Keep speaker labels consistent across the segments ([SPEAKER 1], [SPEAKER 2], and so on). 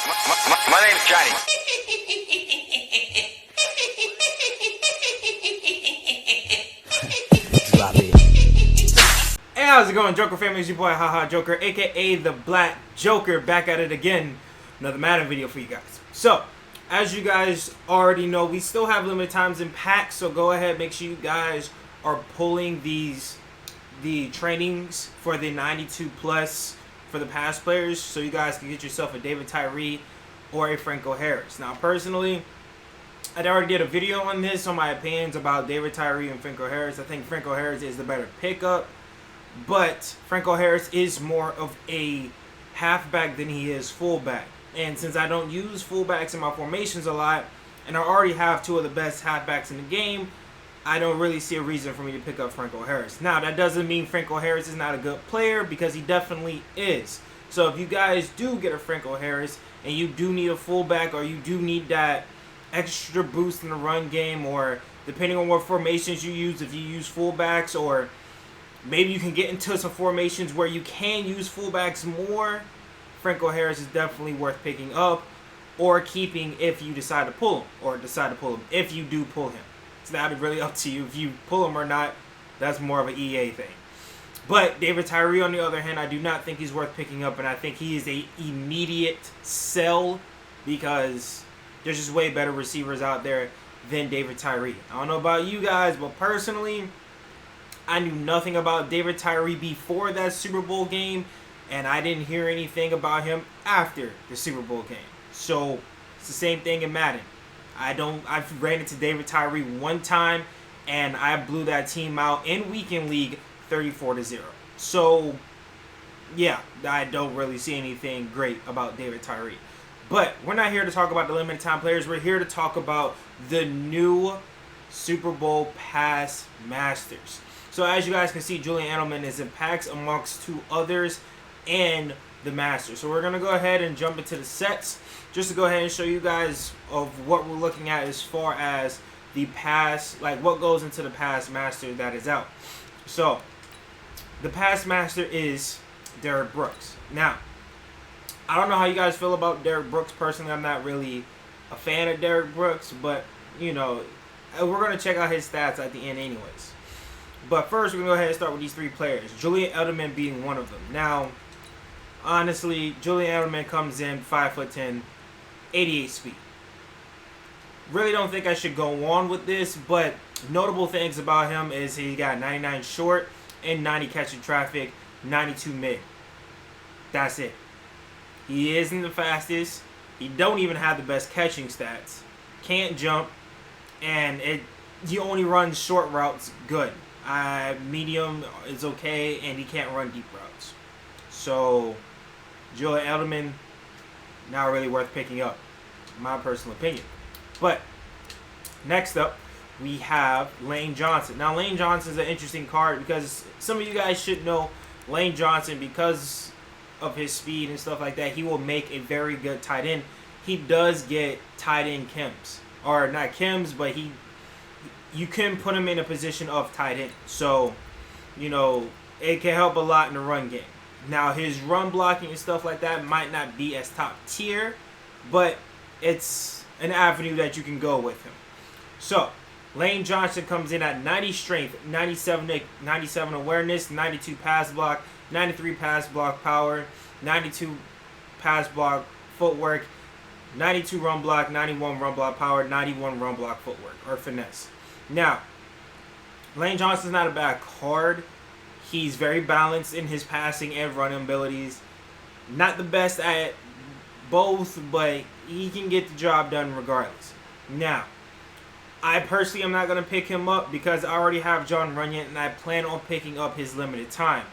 [SPEAKER 1] My name's Johnny.
[SPEAKER 2] Drop it.
[SPEAKER 3] Hey, how's it going, Joker family? It's your boy, Haha Joker, aka the Black Joker, back at it again. Another Madden video for you guys. So, as you guys already know, we still have limited times in packs, so go ahead, make sure you guys are pulling the trainings for the 92 plus for the pass players, so you guys can get yourself a David Tyree or a Franco Harris. Now, personally, I already did a video on this, on my opinions about David Tyree and Franco Harris. I think Franco Harris is the better pickup, but Franco Harris is more of a halfback than he is fullback. And since I don't use fullbacks in my formations a lot, and I already have two of the best halfbacks in the game, I don't really see a reason for me to pick up Franco Harris. Now, that doesn't mean Franco Harris is not a good player, because he definitely is. So if you guys do get a Franco Harris, and you do need a fullback, or you do need that extra boost in the run game, or depending on what formations you use, if you use fullbacks, or maybe you can get into some formations where you can use fullbacks more, Franco Harris is definitely worth picking up or keeping if you decide to pull him, or decide to pull him if you do pull him. So that is really up to you. If you pull him or not, that's more of an EA thing. But David Tyree, on the other hand, I do not think he's worth picking up, and I think he is a immediate sell because there's just way better receivers out there than David Tyree. I don't know about you guys, but personally, I knew nothing about David Tyree before that Super Bowl game, and I didn't hear anything about him after the Super Bowl game. So it's the same thing in Madden. I've ran into David Tyree one time, and I blew that team out in Weekend League 34-0. So yeah, I don't really see anything great about David Tyree. But we're not here to talk about the limited time players. We're here to talk about the new Super Bowl Pass Masters. So as you guys can see, Julian Edelman is in packs amongst two others and the Masters. So we're going to go ahead and jump into the sets just to go ahead and show you guys of what we're looking at as far as the pass, like what goes into the Pass Master that is out. So the Pass Master is Derrick Brooks. Now, I don't know how you guys feel about Derrick Brooks. Personally, I'm not really a fan of Derrick Brooks, but you know, we're going to check out his stats at the end anyways. But first, we're going to go ahead and start with these three players, Julian Edelman being one of them. Now, honestly, Julian Edelman comes in 5'10", 88 speed. Really don't think I should go on with this, but notable things about him is he got 99 short and 90 catching traffic, 92 mid. That's it. He isn't the fastest. He don't even have the best catching stats. Can't jump, and he only runs short routes good. Medium is okay, and he can't run deep routes. So Julian Edelman, not really worth picking up, in my personal opinion. But next up, we have Lane Johnson. Now, Lane Johnson is an interesting card because some of you guys should know Lane Johnson, because of his speed and stuff like that, he will make a very good tight end. He does get tight end chems, or not chems, but you can put him in a position of tight end. So, you know, it can help a lot in the run game. Now, his run blocking and stuff like that might not be as top tier, but it's an avenue that you can go with him. So, Lane Johnson comes in at 90 strength, 97 awareness, 92 pass block, 93 pass block power, 92 pass block footwork, 92 run block, 91 run block power, 91 run block footwork, or finesse. Now, Lane Johnson's not a bad card. He's very balanced in his passing and running abilities. Not the best at both, but he can get the job done regardless. Now, I personally am not going to pick him up because I already have Jon Runyan, and I plan on picking up his limited time.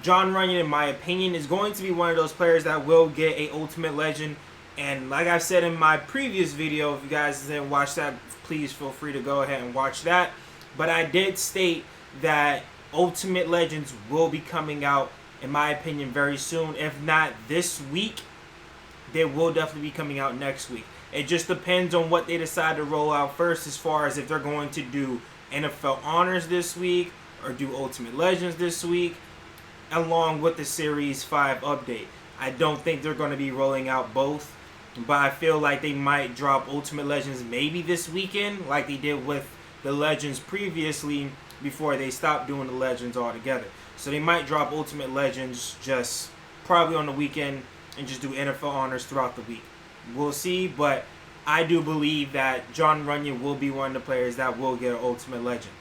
[SPEAKER 3] Jon Runyan, in my opinion, is going to be one of those players that will get a Ultimate Legend. And like I said in my previous video, if you guys didn't watch that, please feel free to go ahead and watch that. But I did state that Ultimate Legends will be coming out, in my opinion, very soon. If not this week, they will definitely be coming out next week. It just depends on what they decide to roll out first, as far as if they're going to do NFL Honors this week or do Ultimate Legends this week, along with the Series 5 update. I don't think they're going to be rolling out both, but I feel like they might drop Ultimate Legends maybe this weekend, like they did with the Legends previously before they stopped doing the Legends altogether. So they might drop Ultimate Legends just probably on the weekend and just do NFL honors throughout the week. We'll see, but I do believe that John Runyon will be one of the players that will get an Ultimate Legend.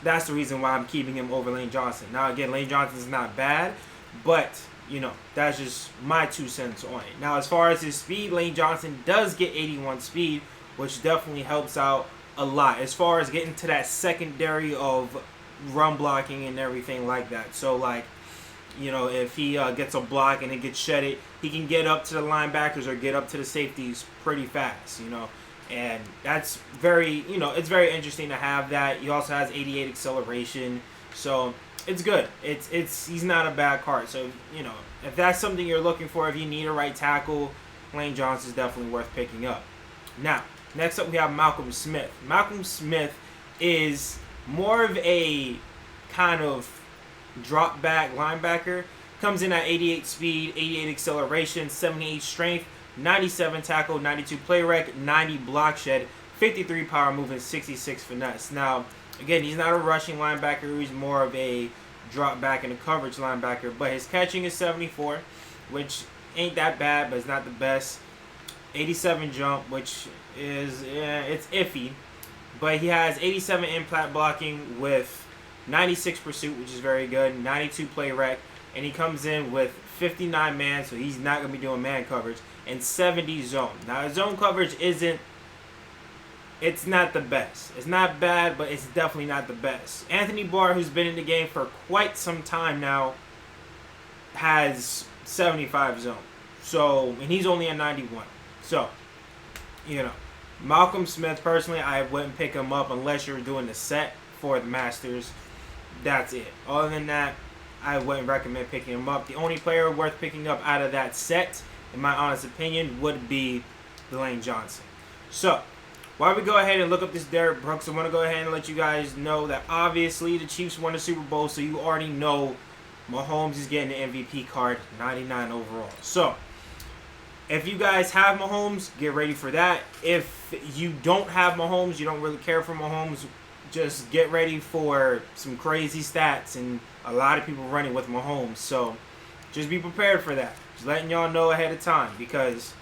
[SPEAKER 3] That's the reason why I'm keeping him over Lane Johnson. Now, again, Lane Johnson is not bad, but, you know, that's just my 2 cents on it. Now, as far as his speed, Lane Johnson does get 81 speed, which definitely helps out a lot as far as getting to that secondary of run blocking and everything like that. So, like, you know, if he gets a block and it gets shedded, he can get up to the linebackers or get up to the safeties pretty fast, you know. And that's very, you know, it's very interesting to have that. He also has 88 acceleration. So it's good. He's not a bad card. So, you know, if that's something you're looking for, if you need a right tackle, Lane Johnson is definitely worth picking up. Now, next up we have Malcolm Smith. Malcolm Smith is more of a kind of drop back linebacker. Comes in at 88 speed, 88 acceleration, 78 strength, 97 tackle, 92 play rec, 90 block shed, 53 power move, and 66 finesse. Now, again, he's not a rushing linebacker. He's more of a drop back and a coverage linebacker. But his catching is 74, which ain't that bad, but it's not the best. 87 jump, which is, it's iffy. But he has 87 impact blocking with 96 pursuit, which is very good, 92 play rec, and he comes in with 59 man, so he's not going to be doing man coverage, and 70 zone. Now, his zone coverage it's not the best. It's not bad, but it's definitely not the best. Anthony Barr, who's been in the game for quite some time now, has 75 zone. So, and he's only at 91. So, you know, Malcolm Smith, personally, I wouldn't pick him up unless you're doing the set for the Masters. That's it. Other than that, I wouldn't recommend picking him up. The only player worth picking up out of that set, in my honest opinion, would be Lane Johnson. So, while we go ahead and look up this Derrick Brooks, I want to go ahead and let you guys know that obviously the Chiefs won the Super Bowl, so you already know Mahomes is getting the MVP card, 99 overall. So, if you guys have Mahomes, get ready for that. If you don't have Mahomes, you don't really care for Mahomes, just get ready for some crazy stats and a lot of people running with Mahomes. So just be prepared for that. Just letting y'all know ahead of time, because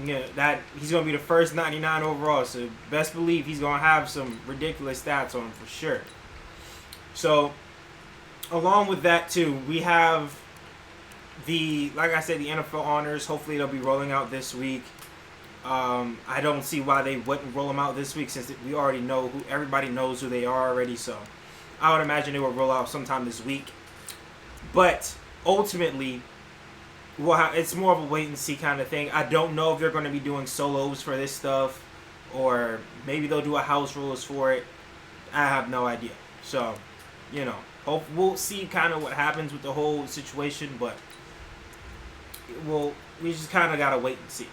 [SPEAKER 3] you know that he's going to be the first 99 overall. So best believe he's going to have some ridiculous stats on him for sure. So along with that too, we have like I said, the NFL honors. Hopefully they'll be rolling out this week. I don't see why they wouldn't roll them out this week, since we already know everybody knows who they are already. So I would imagine they will roll out sometime this week. But ultimately, it's more of a wait and see kind of thing. I don't know if they're going to be doing solos for this stuff, or maybe they'll do a house rules for it. I have no idea. So, you know, we'll see kind of what happens with the whole situation, but we just kind of got to wait and see.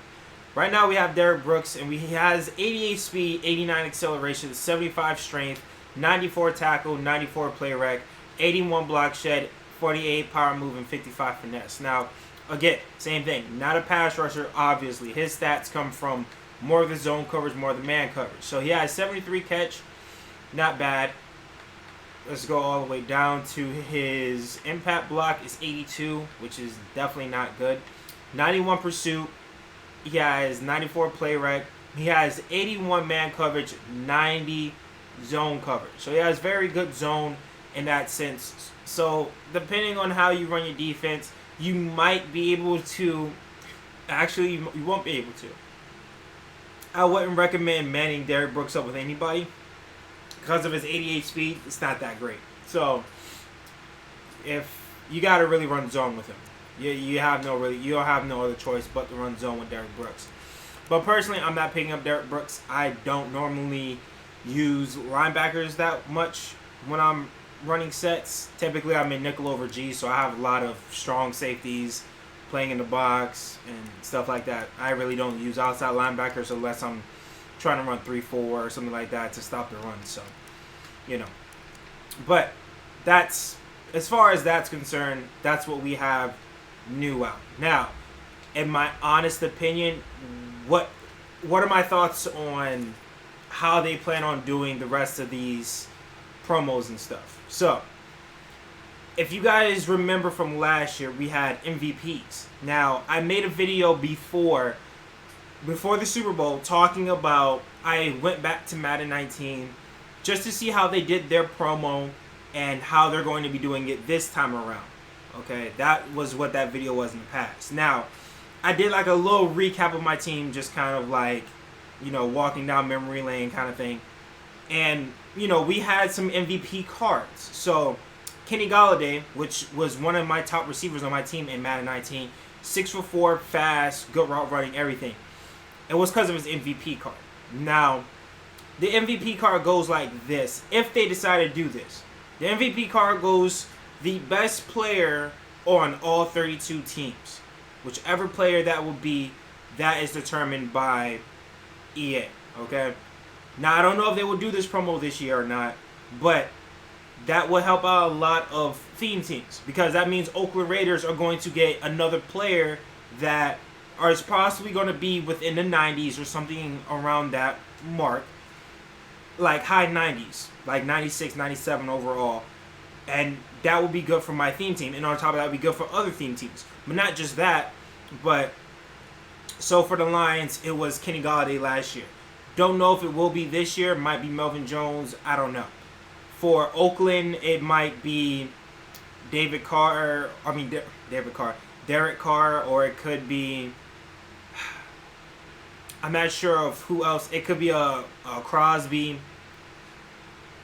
[SPEAKER 3] Right now we have Derrick Brooks, and he has 88 speed, 89 acceleration, 75 strength, 94 tackle, 94 play rec, 81 block shed, 48 power move, and 55 finesse. Now, again, same thing. Not a pass rusher, obviously. His stats come from more of the zone coverage, more of the man coverage. So he has 73 catch, not bad. Let's go all the way down to his impact block is 82, which is definitely not good. 91 pursuit. He has 94 play rec. He has 81 man coverage, 90 zone coverage. So he has very good zone in that sense. So depending on how you run your defense, you might be able to. Actually, you won't be able to. I wouldn't recommend manning Derrick Brooks up with anybody because of his 88 speed. It's not that great. So if you got to really run zone with him. You don't have no other choice but to run zone with Derrick Brooks. But personally, I'm not picking up Derrick Brooks. I don't normally use linebackers that much when I'm running sets. Typically, I'm in nickel over G, so I have a lot of strong safeties playing in the box and stuff like that. I really don't use outside linebackers unless I'm trying to run 3-4 or something like that to stop the run. So, you know. But that's, as far as that's concerned, that's what we have new out. Now, in my honest opinion, what are my thoughts on how they plan on doing the rest of these promos and stuff? So, if you guys remember from last year, we had MVPs. Now, I made a video before the Super Bowl talking about, I went back to Madden 19 just to see how they did their promo and how they're going to be doing it this time around. Okay, that was what that video was in the past. Now, I did like a little recap of my team, just kind of like, you know, walking down memory lane kind of thing. And, you know, we had some MVP cards. So, Kenny Golladay, which was one of my top receivers on my team in Madden 19, 6'4", fast, good route running, everything. It was because of his MVP card. Now, the MVP card goes like this. If they decide to do this, the MVP card goes the best player on all 32 teams. Whichever player that will be, that is determined by EA. Okay? Now, I don't know if they will do this promo this year or not, but that will help out a lot of theme teams, because that means Oakland Raiders are going to get another player that is possibly going to be within the 90s or something around that mark, like high 90s, like 96, 97 overall, and that will be good for my theme team, and on top of that, it will be good for other theme teams. But not just that, but so for the Lions, it was Kenny Golladay last year. Don't know if it will be this year. It might be Melvin Jones. I don't know. For Oakland, it might be Derek Carr, or it could be, I'm not sure of who else. It could be a Crosby.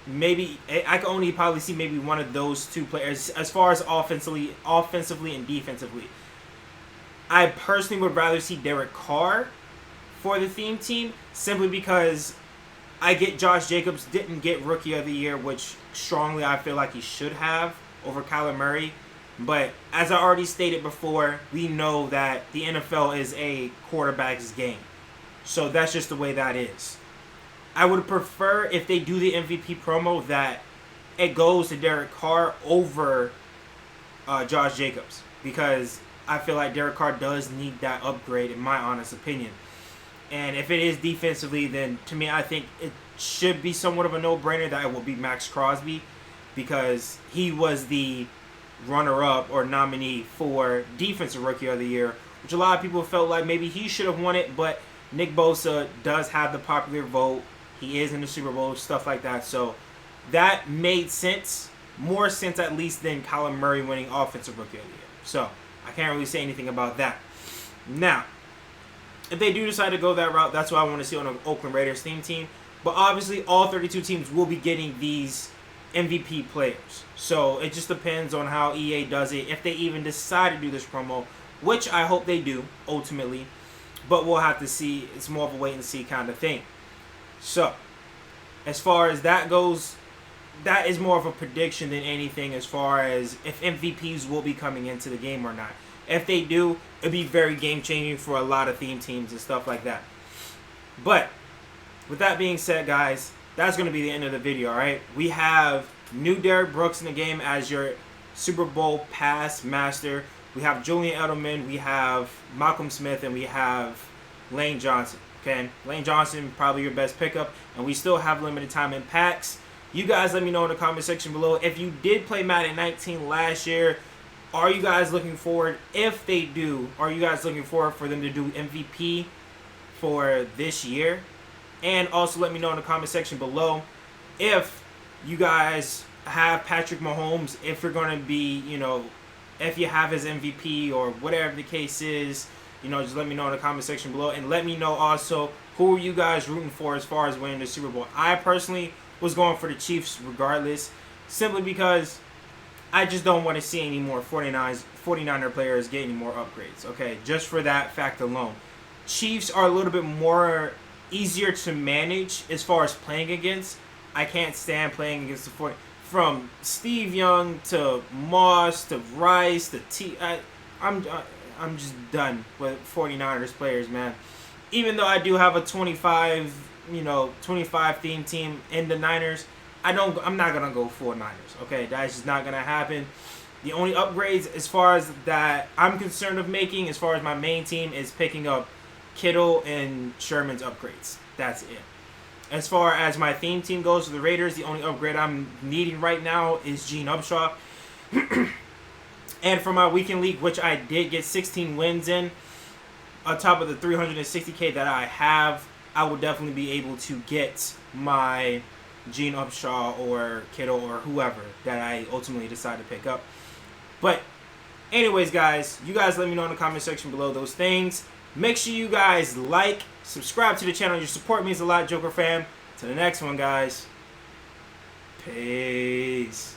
[SPEAKER 3] Maybe I can only probably see maybe one of those two players as far as offensively and defensively. I personally would rather see Derek Carr for the theme team, simply because I get Josh Jacobs didn't get Rookie of the Year, which strongly I feel like he should have over Kyler Murray. But as I already stated before, we know that the NFL is a quarterback's game. So that's just the way that is. I would prefer, if they do the MVP promo, that it goes to Derek Carr over Josh Jacobs, because I feel like Derek Carr does need that upgrade, in my honest opinion. And if it is defensively, then to me, I think it should be somewhat of a no-brainer that it will be Max Crosby, because he was the runner-up or nominee for Defensive Rookie of the Year, which a lot of people felt like maybe he should have won it, but Nick Bosa does have the popular vote. He is in the Super Bowl, stuff like that. So that made sense, more sense at least than Kyler Murray winning Offensive Rookie of the Year. So I can't really say anything about that. Now, if they do decide to go that route, that's what I want to see on an Oakland Raiders theme team. But obviously, all 32 teams will be getting these MVP players. So it just depends on how EA does it, if they even decide to do this promo, which I hope they do, ultimately. But we'll have to see. It's more of a wait and see kind of thing. So, as far as that goes, that is more of a prediction than anything as far as if MVPs will be coming into the game or not. If they do, it'll be very game-changing for a lot of theme teams and stuff like that. But, with that being said, guys, that's going to be the end of the video, alright? We have new Derrick Brooks in the game as your Super Bowl pass master. We have Julian Edelman, we have Malcolm Smith, and we have Lane Johnson. Okay, Lane Johnson, probably your best pickup, and we still have limited time in packs. You guys let me know in the comment section below. If you did play Madden 19 last year, are you guys looking forward, if they do, are you guys looking forward for them to do MVP for this year? And also let me know in the comment section below if you guys have Patrick Mahomes, if you're going to be, you know, if you have his MVP or whatever the case is. You know, just let me know in the comment section below. And let me know also, who are you guys rooting for as far as winning the Super Bowl? I personally was going for the Chiefs regardless, simply because I just don't want to see any more 49er players get any more upgrades. Okay, just for that fact alone. Chiefs are a little bit more easier to manage as far as playing against. I can't stand playing against the 40. From Steve Young to Moss to Rice to I'm just done with 49ers players, man. Even though I do have a 25 theme team in the Niners, I'm not gonna go full Niners. Okay, that's just not gonna happen. The only upgrades as far as that I'm concerned of making, as far as my main team, is picking up Kittle and Sherman's upgrades. That's it. As far as my theme team goes for the Raiders, the only upgrade I'm needing right now is Gene Upshaw. And for my weekend league, which I did get 16 wins in, on top of the 360K that I have, I will definitely be able to get my Gene Upshaw or Kittle or whoever that I ultimately decide to pick up. But anyways, guys, you guys let me know in the comment section below those things. Make sure you guys like, subscribe to the channel. Your support means a lot, Joker fam. To the next one, guys. Peace.